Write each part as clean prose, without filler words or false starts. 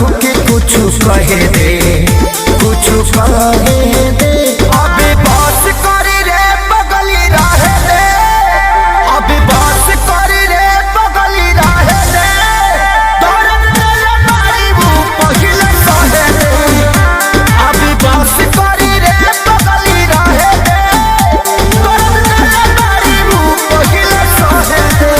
केहू के कुछ कहे दे, कुछ कहे दे। अभी बस करी रे बगली रहे दे, अभी बस करी रे बगली रहे दे। दर्द तेरे मारी वो पहिले सहे दे, अभी बस करी रे बगली रहे दे। दर्द तेरे मारी वो पहिले सहे दे।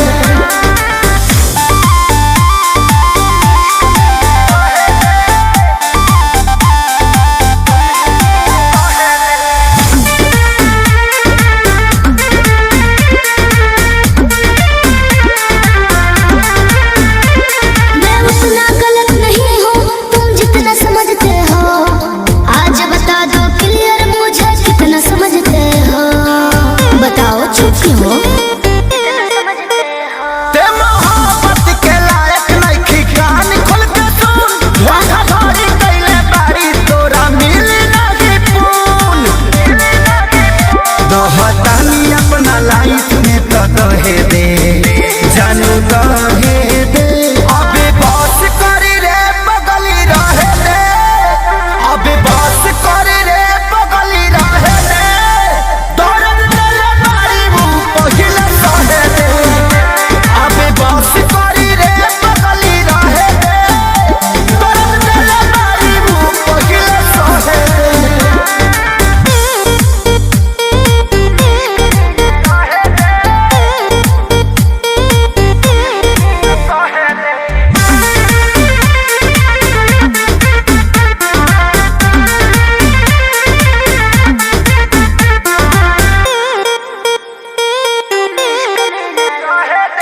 अपना लाइफ में तो कहे दे, जानू कहे दे। अभी बस करी रे बगली रहे दे, अभी बस करी रे बगली रहे दे। दर्द तेरे मारी वो पहिले सहे दे, अभी बस करी रे बगली रहे दे। दर्द तेरे मारी वो पहिले सहे दे।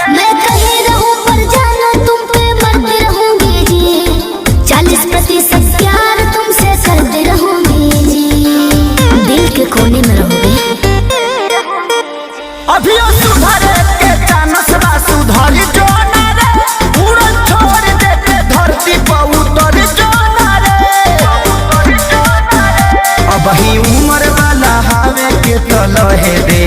मैं कहीं रहूं पर जाना तुम पे मरती रहूंगी जी, 40% प्यार तुमसे करती रहूंगी जी, दिल के कोने में रहूंगी। अभी सुधरे के चानस बा सुधरी जो ना रे, उड़न छोड़ दे के धरती पर उतर जो ना रे। अब ही उम्र वाला हावे के तो लहे दे,